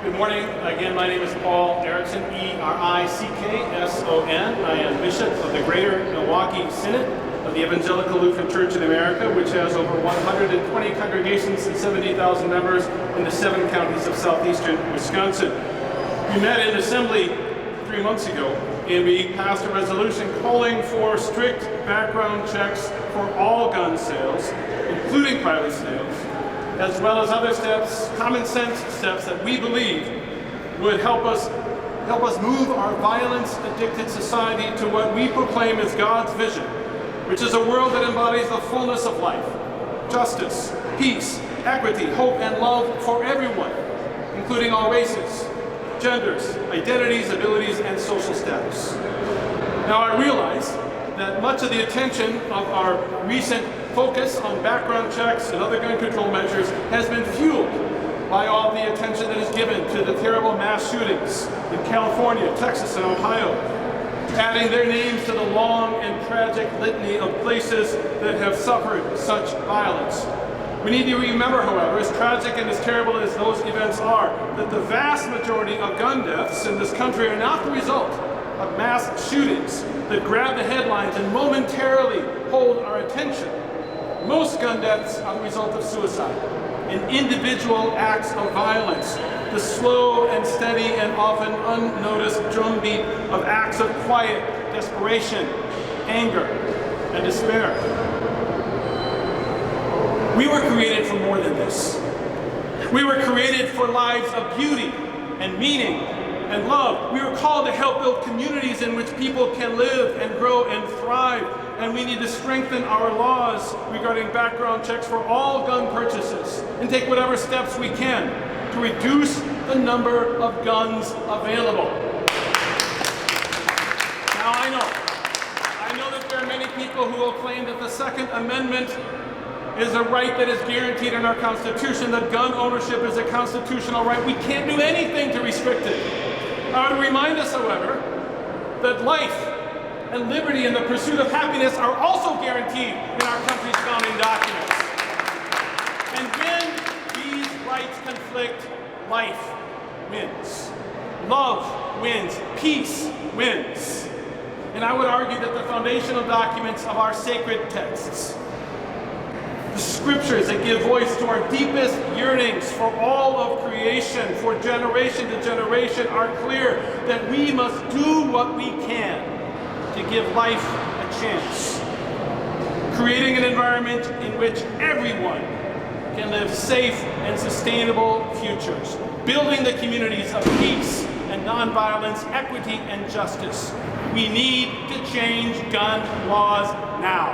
Good morning. Again, my name is Paul Erickson, Erickson. I am Bishop of the Greater Milwaukee Synod of the Evangelical Lutheran Church in America, which has over 120 congregations and 70,000 members in the 7 counties of southeastern Wisconsin. We met in assembly 3 months ago, and we passed a resolution calling for strict background checks for all gun sales, including private sales, as well as other steps, common sense steps that we believe would help us move our violence-addicted society to what we proclaim as God's vision, which is a world that embodies the fullness of life, justice, peace, equity, hope, and love for everyone, including all races, genders, identities, abilities, and social status. Now, I realize that much of the attention of our recent focus on background checks and other gun control measures has been fueled by all the attention that is given to the terrible mass shootings in California, Texas, and Ohio, adding their names to the long and tragic litany of places that have suffered such violence. We need to remember, however, as tragic and as terrible as those events are, that the vast majority of gun deaths in this country are not the result of mass shootings that grab the headlines and momentarily hold our attention. Most gun deaths are the result of suicide and individual acts of violence, the slow and steady and often unnoticed drumbeat of acts of quiet desperation, anger, and despair. We were created for more than this. We were created for lives of beauty and meaning and love. We were called to help build communities in which people can live and grow and thrive. And we need to strengthen our laws regarding background checks for all gun purchases and take whatever steps we can to reduce the number of guns available. Now, I know that there are many people who will claim that the Second Amendment is a right that is guaranteed in our Constitution, that gun ownership is a constitutional right. We can't do anything to restrict it. I would remind us, however, that life and liberty and the pursuit of happiness are also guaranteed in our country's founding documents. And when these rights conflict, life wins. Love wins. Peace wins. And I would argue that the foundational documents of our sacred texts, the scriptures that give voice to our deepest yearnings for all of creation, for generation to generation, are clear that we must do what we can to give life a chance, creating an environment in which everyone can live safe and sustainable futures, building the communities of peace and nonviolence, equity and justice. We need to change gun laws now.